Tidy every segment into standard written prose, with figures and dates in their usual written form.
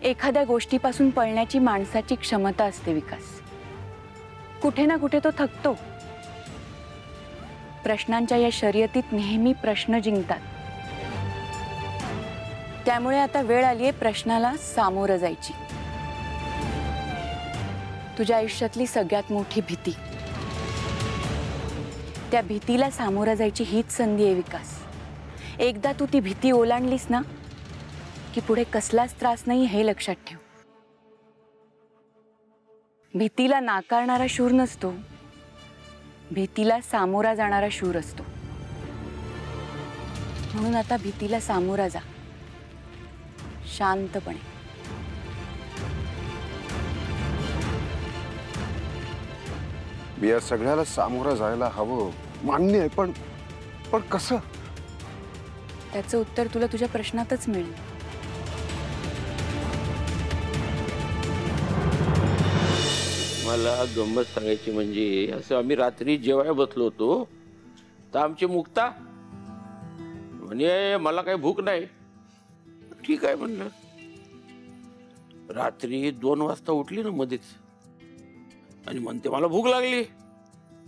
एखाद्या गोष्टीपासून पळण्याची माणसाची क्षमता असते विकास. कुठे ना कुठे तो थकतो. प्रश्नांच्या या शर्यतीत नेहमी प्रश्न जिंकतात. त्यामुळे आता वेळ आलीये प्रश्नाला सामोरं जायची. तुझ्या आयुष्यातली सगळ्यात मोठी भीती, त्या भीतीला सामोरं जायची हीच संधी आहे विकास. एकदा तू ती भीती ओलांडलीस ना की पुढे कसलाच त्रास नाही हे लक्षात ठेव. भीतीला नाकारणारा शूर नसतो, भीतीला सामोरा जाणारा शूर असतो. म्हणून आता भीतीला सामोरा जा, शांतपणे. मी या सगळ्याला सामोरं जायला हवं, मान्य आहे, पण पण कसं? त्याचं उत्तर तुला तुझ्या प्रश्नातच मिळेल. मला गंमत सांगायची म्हणजे असं आम्ही रात्री जेवायला बसलो होतो तर आमची मुक्ता म्हणजे मला काही भूक नाही. ठीक आहे म्हणलं. रात्री 2 वाजता उठली ना मध्येच आणि म्हणते मला भूक लागली.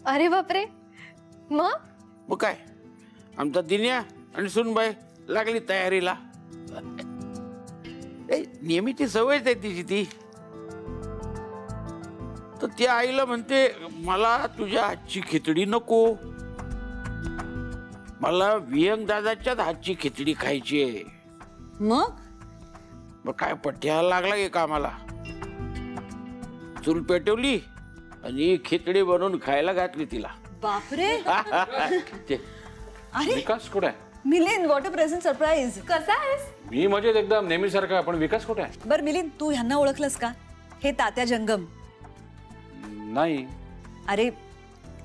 अरे बापरे. मग काय आमचा दिन्या आणि सुनबाई लागली तयारीला. नेहमीची सवयच आहे तिची ती. तर ती आईला म्हणते मला तुझ्या हातची खिचडी नको, मला वियंग दादाच्याच हातची खिचडी खायची आहे. मग काय पठ्याला लागला की कामाला. चूल पेटवली आणि खिचडी बनवून खायला घातली तिला. बापरे. अरे विकास कुठे आहे? Milind, what a present surprise. कसा आहेस? मी मजेत एकदम नेहमीसारखा. पण विकास कुठे आहे? बर मिलिंद, तू ह्यांना ओळखलंस का? हे तात्या जंगम. नाही. अरे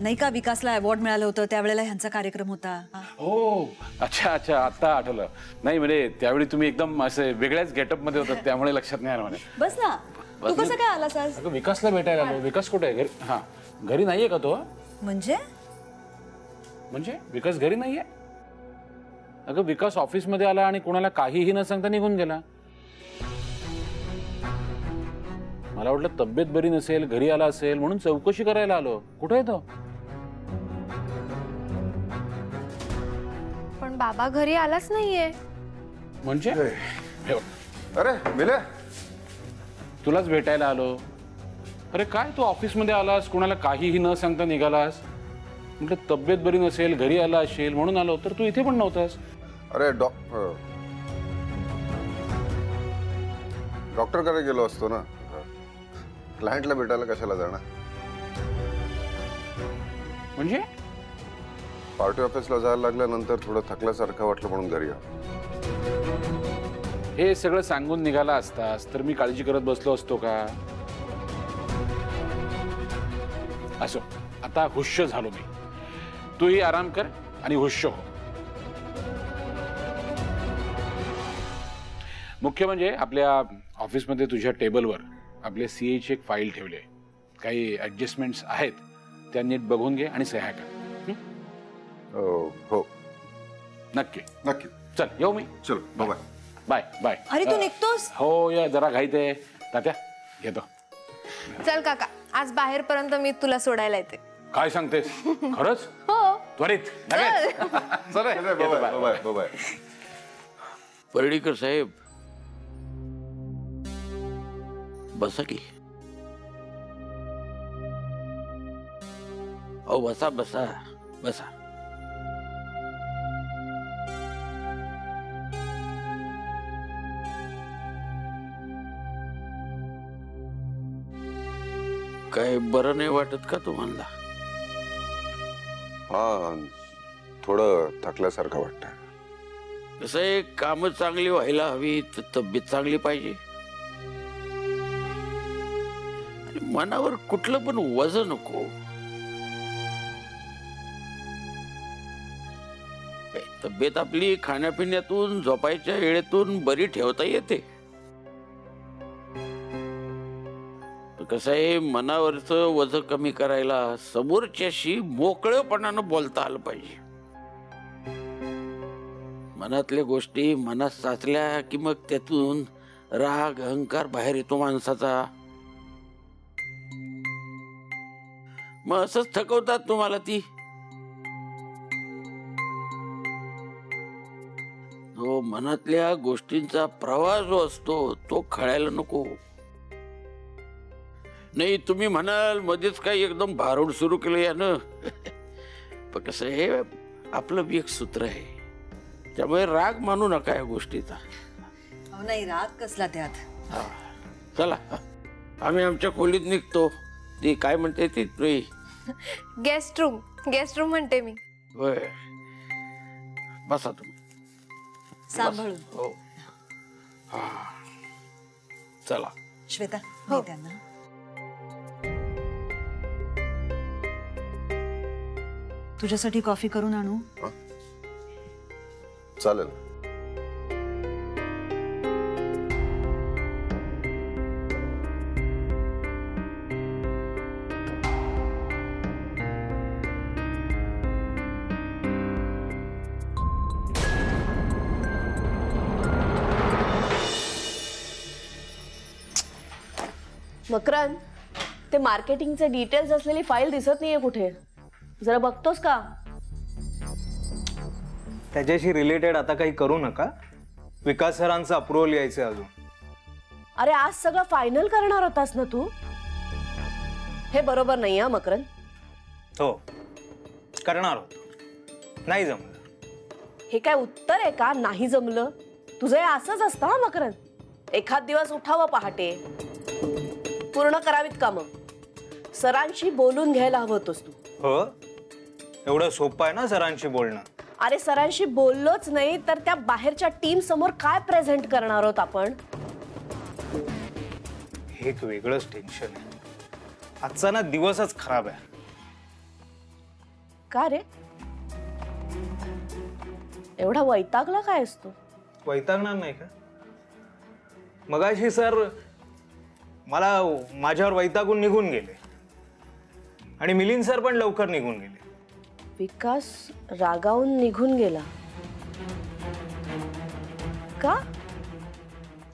नाही का, विकासला अवॉर्ड मिळालं होतं त्यावेळेला ह्यांचा कार्यक्रम होता. हो अच्छा अच्छा, आता आठवलं. नाही म्हणजे त्यावेळी तुम्ही एकदम असे वेगळ्याच गेटअप मध्ये होतात त्यामुळे लक्षात नाही आलं म्हणे. बस ना, तू कसं काय आलास आज? अगं विकासला भेटायला आलो. विकास कुठे आहे? घरी? हा घरी नाहीये का तो? म्हणजे विकास घरी नाहीये? अगं विकास ऑफिस मध्ये आला आणि कोणाला काहीही न सांगता निघून गेला. मला वाटलं तब्येत बरी नसेल, घरी आला असेल म्हणून चौकशी करायला आलो. कुठे आहे तो? पण बाबा घरी आलाच नाहीये. म्हणजे? अरे मिले, तुलाच भेटायला आलो. अरे काय तू ऑफिस मध्ये आलास, कोणाला काहीही न सांगता निघालास. म्हटलं तब्येत बरी नसेल, घरी आला असेल म्हणून आलो. तर तू इथे पण नव्हतास. अरे डॉक्टरकडे गेलो असतो ना. क्लायंटला भेटायला कशाला जाणार? म्हणजे पार्टी ऑफिसला जायला लागल्यानंतर थोडं थकल्यासारखं वाटलं म्हणून घरी आलो. हे सगळं सांगून निघाला असतास तर मी काळजी करत बसलो असतो का? असो, आता हुश्य झालो मी. तूही आराम कर आणि हुश्य हो. मुख्य म्हणजे आपल्या ऑफिसमध्ये तुझ्या टेबलवर आपल्या सीएची एक फाईल ठेवली आहे. काही ऍडजस्टमेंट्स आहेत त्या नीट बघून घे आणि सह्या कर. हो नक्की नक्की. चल येऊ मी. चल बाय बाय बाय. अरे तू निघतोस? हो या जरा घाईत आहे. तात्या येतो. चल काका, आज बाहेरपर्यंत मी तुला सोडायला येते. काय सांगतेस? खरंच? हो. त्वरित बाय. पर्डीकर साहेब बसा की. अहो बसा बसा बसा. काय बरं नाही वाटत का तुम्हाला? हा, थोडं थकल्यासारखं वाटतंय. कसं आहे, काम चांगली व्हायला हवी तर तब्येत चांगली पाहिजे. आणि मनावर कुठलं पण वजन नको. तब्येत आपली खाण्यापिण्यातून, झोपायच्या वेळेतून बरी ठेवता येते. कसं आहे, मनावरचं वजन कमी करायला समोरच्याशी मोकळेपणानं बोलता आलं पाहिजे. मनातल्या गोष्टी मनात साचल्या की मग त्यातून राग अहंकार बाहेर येतो माणसाचा. मग असंच थकवतात तुम्हाला ती. तो मनातल्या गोष्टींचा प्रवाह जो असतो तो खळायला नको. नाही तुम्ही म्हणाल मध्येच काही एकदम भारूड सुरू केलं यानं. पण कसं आहे, आपलं बी एक सूत्र आहे, त्यामुळे राग मानू नका या गोष्टीचा. अहो नाही, राग कसला त्यात. हा. चला आम्ही आमच्या खोलीत निघतो. ती काय म्हणते ती प्रिय? गेस्ट रूम म्हणते मी. होय, बसा तुम्ही. सांभाळून. हो. हा. चला. श्वेता, मी त्यांना. तुझ्यासाठी कॉफी करून आणू? चालेल. मकरंद, ते मार्केटिंगचे डिटेल्स असलेली फाईल दिसत नाहीये कुठे. जरा बघतोस का? त्याच्याशी रिलेटेड आता काही करू नका. विकास सरांचं अप्रुव्हल यायचं अजून. अरे आज सगळं फायनल करणार होतास ना तू? हे बरोबर नाही हा मकरंद. हो, करणार होतो, नाही जमलं. हे काय उत्तर आहे का? नाही जमलं? तुझं हे असंच असतं हा मकरंद. एखाद दिवस उठावं पहाटे, पूर्ण करावीत कामं. सरांशी बोलून घ्यायला हवं होतंस तू. हो, एवढं सोपं आहे ना सरांशी बोलणं? अरे सरांशी बोललोच नाही तर त्या बाहेरच्या टीम समोर काय प्रेझेंट करणार आहोत आपण? हे एक वेगळंच टेन्शन आहे. आजचा ना दिवसच खराब आहे. का रे, एवढा वैतागला काय असतो? वैतागणार नाही का? मगाशी सर मला माझ्यावर वैतागून निघून गेले आणि मिलिंद सर पण लवकर निघून गेले. विकास रागावून निघून गेला का?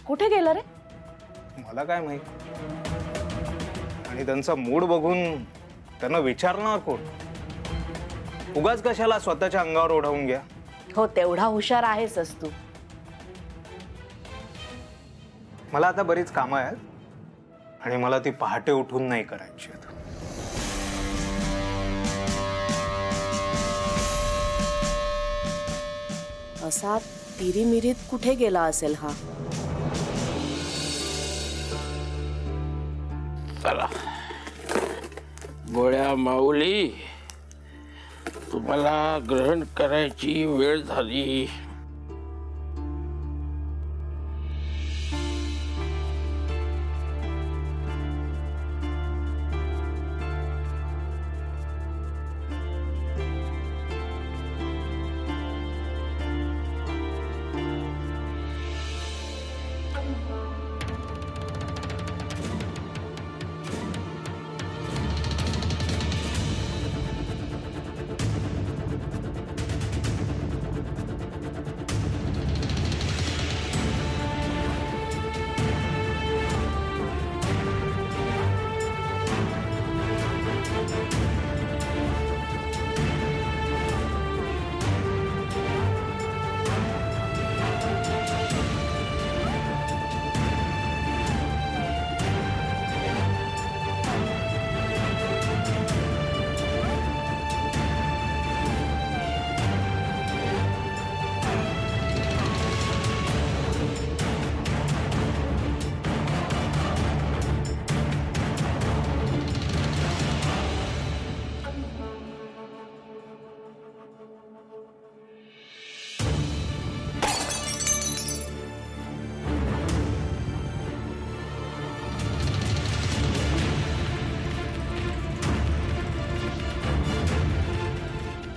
कुठे गेला रे? मला काय माहित. आणि त्यांचा मूड बघून त्यांना विचारणार कोण? उगाच कशाला स्वतःच्या अंगावर ओढवून घ्या. हो, तेवढा हुशार आहेसच तू. मला आता बरीच कामं आहेत आणि मला ती पहाटे उठून नाही करायची आहेत. असा तिरीमिरीत कुठे गेला असेल हा? चला गोळ्या माऊली, तुम्हाला ग्रहण करायची वेळ झाली.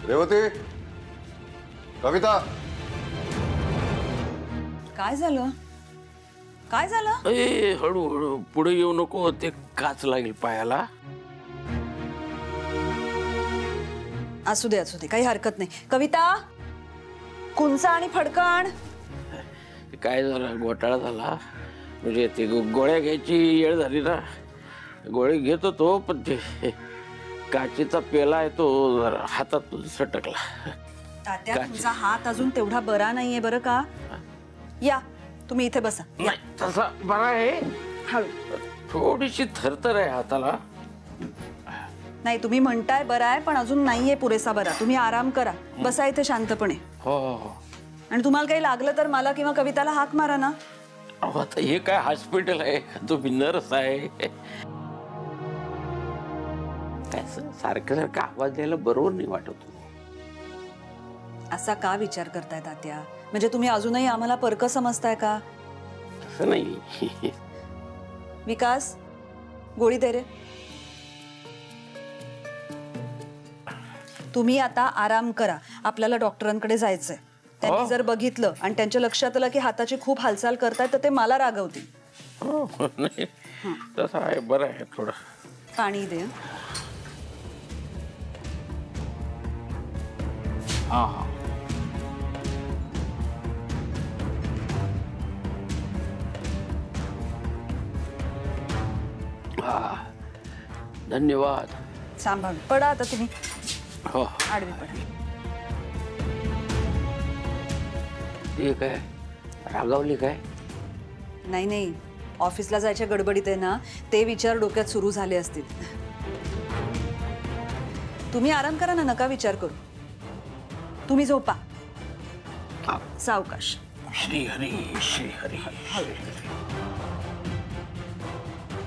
रेवती, कविता, काय झालं? काय झालं? ए हळूहळू पुढे येऊ नको, ते काच लागेल पायाला. असू दे असू दे, काही हरकत नाही. कविता, कुंचा आणि फडकण. काय झालं, घोटाळा झाला. म्हणजे ते गोळ्या घ्यायची वेळ झाली ना, गोळी घेत होतो पण ते काचेचा पेला आहे तो जरा हातात सटकला. तात्या तुमचा हात अजून तेवढा बरा नाहीये बरं का. या तुम्ही इथे बसा. नाही तसा बरा आहे, हळू. थोडीशी थरथर आहे हाताला. नाही तुम्ही म्हणताय बरा आहे पण अजून नाहीये पुरेसा बरा. तुम्ही आराम करा, बसा इथे शांतपणे. हो हो हो. आणि तुम्हाला काही लागलं तर मला किंवा कविताला हाक मारा ना. अहो आता हे काय हॉस्पिटल आहे, तुम्ही नर्स आहे. काय सारखं सारखं आवाज द्यायला बरोबर नाही वाटत. असा का विचार करताय तात्या? म्हणजे तुम्ही अजूनही आम्हाला परक समजताय का? असं नाही. विकास गोळी दे रे. तुम्ही आता आराम करा, आपल्याला डॉक्टरांकडे जायचंय. त्यांनी जर बघितलं आणि त्यांच्या लक्षात आलं की हाताची खूप हालचाल करतायत तर ते मला रागवतील. हो नाही तसं आहे, बरं आहे. थोडं पाणी दे. हां हां. धन्यवाद. सांभाळ. पडा आता तुम्ही. हो आडवी पडा. ते काय रागावली काय? नाही नाही, ऑफिसला जायच्या गडबडीत आहे ना, ते विचार डोक्यात सुरू झाले असतील. तुम्ही आराम करा ना, नका विचार करू. तुम्ही झोपा सावकाश. श्री हरी श्री हरी.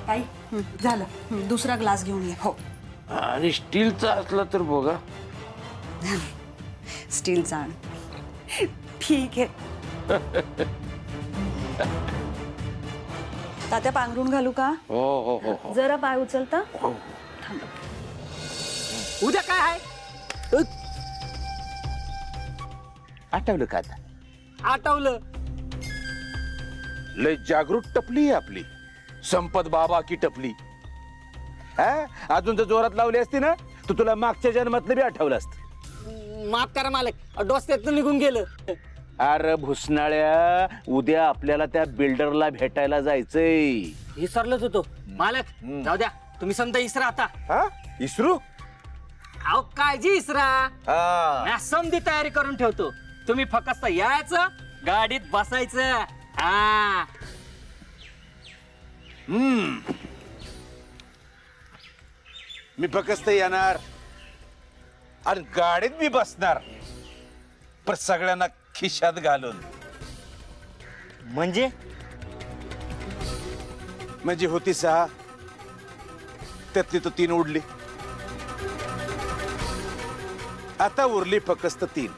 आई झालं. दुसरा ग्लास घेऊन ये. हो. आणि स्टीलचा असला तर बघा. स्टीलचा आण. ठीक आहे. तात्या पांघरून घालू का? हो हो हो हो. जरा पाय उचलता. हो. उद्या काय आहे? आठवलं का आता? आठवलं. लय जागृत टपली आहे आपली संपत बाबा की टपली. अजून जर जोरात लावली असती ना तर तुला मागच्या जन्मातलं बी आठवलं असतं. माफ करा मालक, डोसक्यातून निघून गेलं. अरे भुसनाळ्या, उद्या आपल्याला त्या बिल्डरला भेटायला जायचंय. विसरलोच होतो मालक. जाऊ द्या, तुम्ही समजा इसरा आता. इसरू? अहो काळजी इसरा. समधी तयारी करून ठेवतो. तुम्ही फक्त यायचं, गाडीत बसायचं. हा. मी फक्त येणार आणि गाडीत मी बसणार, पण सगळ्यांना खिशात घालून. म्हणजे होती 6, त्यातली तो 3 उडली. आता उरली फक्त 3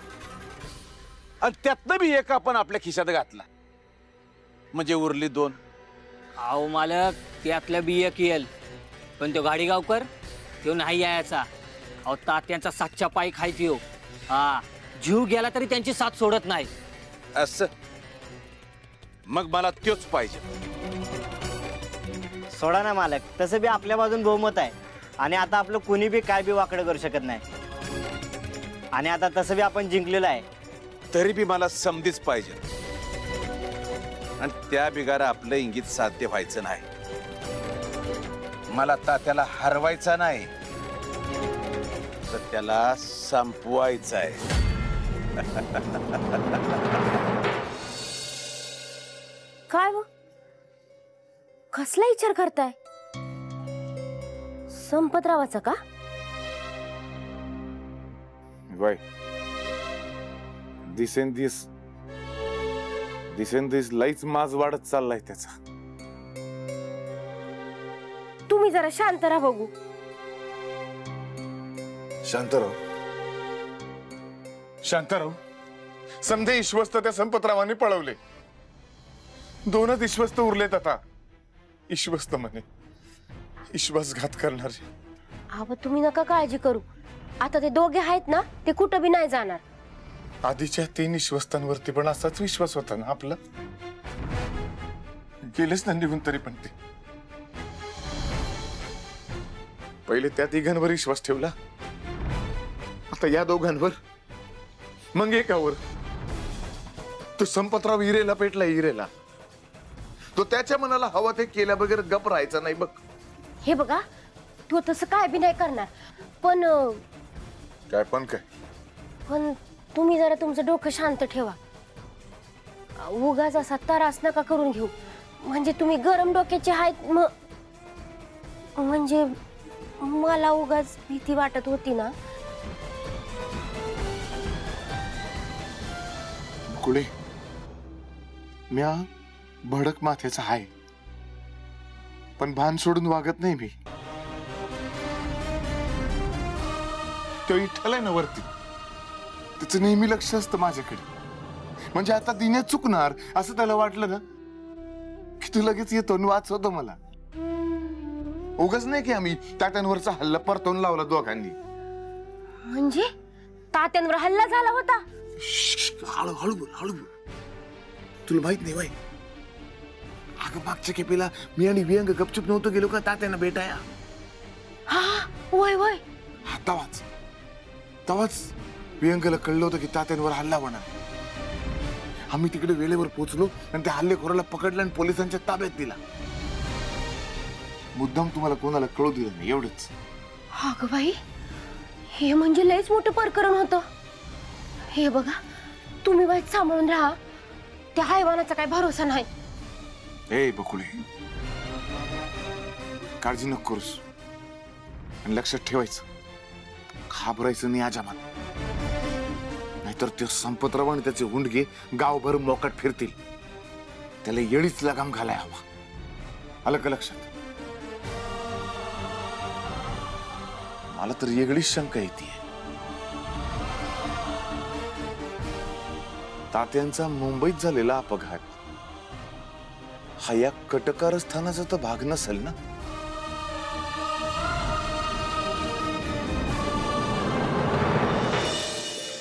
आणि त्यातनं बी एक आपण आपल्या खिशात घातला, म्हणजे उरली 2. अहो मालक, त्यातल्या बी एक येईल, पण तो गाडी गावकर तो नाही यायचा. अहो तात्यांचा सातच्या पायी खायची हो. हा, जीव गेला तरी त्यांची साथ सोडत नाही. असं मग मला त्योच पाहिजे. सोडा ना मालक, तसं बी आपल्या बाजून बहुमत आहे आणि आता आपलं कोणी बी काय बी वाकडं करू शकत नाही. आणि आता तसं बी आपण जिंकलेलं आहे. तरी बी मला समधीच पाहिजे आणि त्या बिगारा आपलं इंगित साध्य व्हायचं नाही. मला तात्याला हरवायचा नाही, तर त्याला संपवायचं आहे. काय व कसला विचार करताय? संपतरावाचा का? बाय दिसेंदिस लईच माज वाढत चाललाय त्याचा. तुम्ही जरा शांत राहा बघू. शांताराव समधे विश्वस्त त्या संपतरावांनी पळवले. 2च विश्वस्त उरलेत आता. विश्वस्त म्हणे विश्वासघात करणारे. अहो तुम्ही नका काळजी करू. आता ते दोघे आहेत ना, ते कुठं बी नाही जाणार. आधीच्या 3 विश्वस्तांवरती पण असाच विश्वास होता ना आपला. गेलेच ना निघून तरी पण ते. पहिले त्या 3घांवर विश्वास ठेवला, आता या 2घांवर, मग एकावर. तो संपतराव हिरेला पेटला. हिरेला तो त्याच्या मनाला हवा ते केल्या बगैर गप राहायचा नाही बघ. हे बघा, तू तसं काय बी नाही करणार, पण काय तुम्ही जरा तुमचं डोकं शांत ठेवा. उगाच असा त्रास नका करून घेऊ. म्हणजे तुम्ही गरम डोक्याचे आहेत. म्हणजे मला उगाच भीती वाटत होती ना. कुळे म्या भडक माथ्याचा आहे, पण भान सोडून वागत नाही मी. तो इठ्ठल आहे ना वरती, त्याचं नेहमी लक्ष असतं माझ्याकडे. म्हणजे आता दिने चुकणार असं त्याला वाटलं ना की तू लगेच येतो आणि वाचवतो मला. उगाच नाही की आम्ही तात्यांवरचा हल्ला परतवून लावला दोघांनी. म्हणजे तात्यांवर हल्ला झाला होता? हळू हळू बोल, हळू बोल. तुला माहित नाही बाई, अगं मागच्या खेपेला मी आणि वियंग गपचूप नव्हतो गेलो का तात्यांना भेटाया. हा वय वय. हा तवाच वियंगला कळलं होतं की तात्यांवर हल्ला होणार. आम्ही तिकडे वेळेवर पोहोचलो आणि त्या हल्लेखोराला पकडलं आणि पोलिसांच्या ताब्यात दिला. मुद्दाम तुम्हाला कोणाला कळू दिलं नाही एवढंच. अगं बाई, हे म्हणजे लयच मोठं प्रकरण होतं. हे बघा, तुम्ही बाई सांभाळून राहा. त्या हैवानाचा काय भरोसा नाही. ए बकुळे, काळजी नको करूस आणि लक्षात ठेवायचं, घाबरायचं नाही अजामात. नाहीतर ते संपतराव आणि त्याचे हुंडगे गावभर मोकाट फिरतील. त्याला येळीच लगाम घालाय हवा. आलं का लक्षात? मला तर वेगळीच शंका येते. तात्यांचा मुंबईत झालेला अपघात हा या कटकारस्थानाचा तर भाग नसेल ना?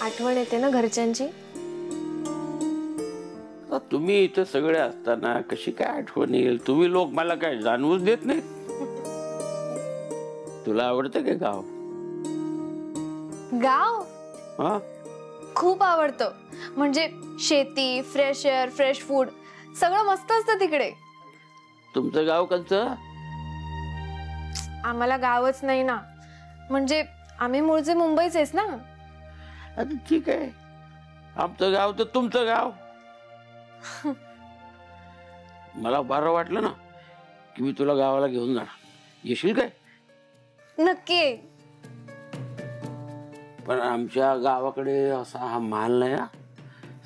आठवण येते ना घरच्यांची. तुम्ही इथं सगळे असताना कशी काय आठवण येईल? तुम्ही लोक मला काय जाणवूच देत नाही. तुला आवडतं का गाव? गाव हा, खूप आवडतं. म्हणजे शेती, फ्रेश एअर, फ्रेश फूड सगळं मस्त असतं तिकडे. तुमचं गाव कोणतं? आम्हाला गावच नाही ना. म्हणजे आम्ही मूळचे मुंबईचेच ना. आता ठीक आहे, आमचं गाव तर तुमचं गाव. मला बरं वाटलं ना की मी तुला गावाला घेऊन जाणार. येशील काय? नक्की. पण आमच्या गावाकडे असा हा माल नाही,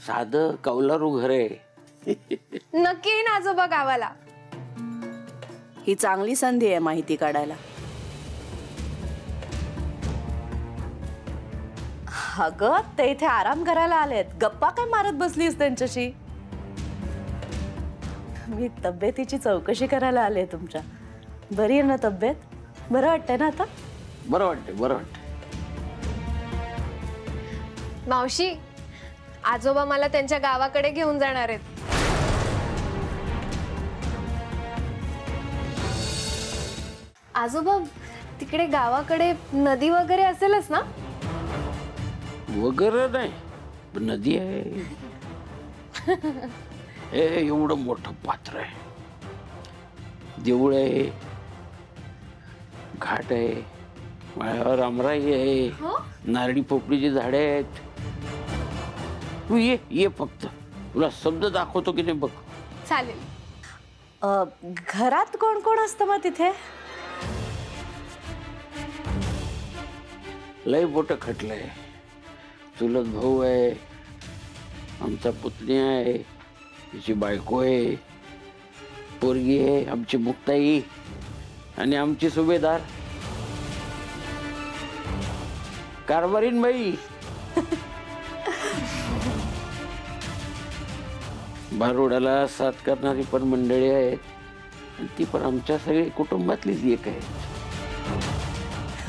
साधं कौलारू घर आहे. नक्की येईन आजोबा गावाला. ही चांगली संधी आहे माहिती काढायला. अगं, ते इथे आराम करायला आलेत, गप्पा काय मारत बसलीस त्यांच्याशी? मी तब्येतीची चौकशी करायला आले तुमच्या. बरी आहे ना तब्येत? बरं वाटतंय ना आता? बरं वाटतंय, बरं वाटतंय. मावशी, आजोबा मला त्यांच्या गावाकडे घेऊन जाणार आहेत. आजोबा, तिकडे गावाकडे नदी वगैरे असेलच ना? वगैरे नाही, पण नदी आहे. हे एवढं मोठं पात्र आहे, देऊळ आहे, घाट आहे, माळ्यावर आमराई आहे, नारळी पोपळीची झाडे आहेत. तू ये फक्त, तुला शब्द दाखवतो की नाही बघ. चालेल. घरात कोण कोण असतं मग तिथे? लय मोठं खटलंय. चुलत भाऊ आहे, आमचा पुतणी आहे, तिची बायको आहे, पोरगी आहे आमची मुक्ताई, आणि आमची सुभेदार कारभारीन बाई. भारुडाला साथ करणारी पण मंडळी आहेत, आणि ती पण आमच्या सगळी कुटुंबातलीच एक आहे.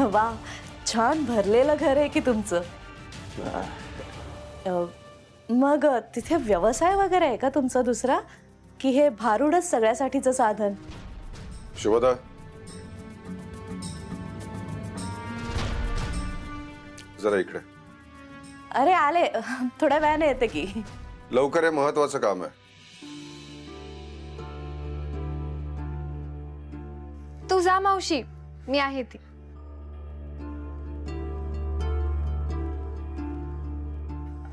वा, छान भरलेलं घर आहे की तुमचं. मग तिथे व्यवसाय वगैरे आहे का तुमचा दुसरा, की हे भारूडच सगळ्यासाठीचं साधन? शुभदा, जरा इकडे. अरे आले, थोड्या वेळाने येते की. लवकर, हे महत्वाचं काम आहे. तू जा मावशी, मी आहे ती.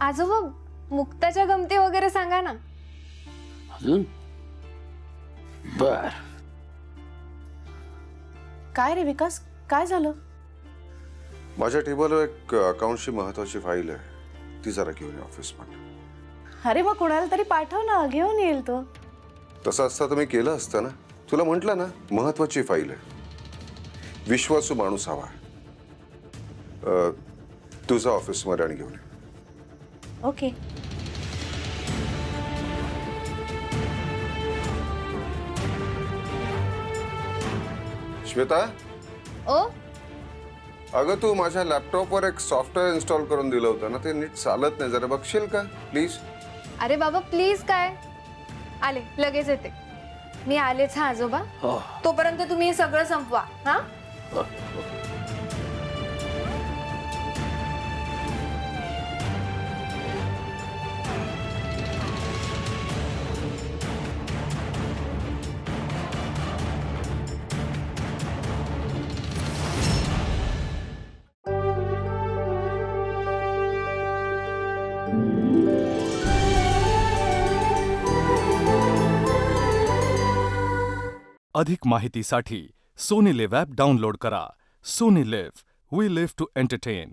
आजोबा, मुक्ताच्या गमती वगैरे सांगा ना. अजून बर. काय रे विकास, काय झालं? माझ्या टेबलवर एक अकाउंटची महत्वाची फाईल आहे, ती जरा घेऊन ये ऑफिसमध्ये. अरे मग कोणाला तरी पाठव ना, घेऊन येईल तो. तसं असतं तर मी केलं असतं ना. तुला म्हटलं ना, महत्वाची फाईल आहे, विश्वासू माणूस हवा. तुझा ऑफिसमध्ये आणि घेऊन ये. ओके. श्वेता, ओ अगं तू माझ्या लॅपटॉपवर एक सॉफ्टवेअर इन्स्टॉल करून दिलं होतं ना, ते नीट चालत नाही, जरा बघशील का प्लीज? अरे बाबा प्लीज, काय आले, लगेच येते. मी आलेच हा आजोबा. तोपर्यंत तुम्ही हे सगळं संपवा. हा अधिक माहितीसाठी सोनी लिव्ह ॲप डाउनलोड करा. Sony LIV, we live to entertain.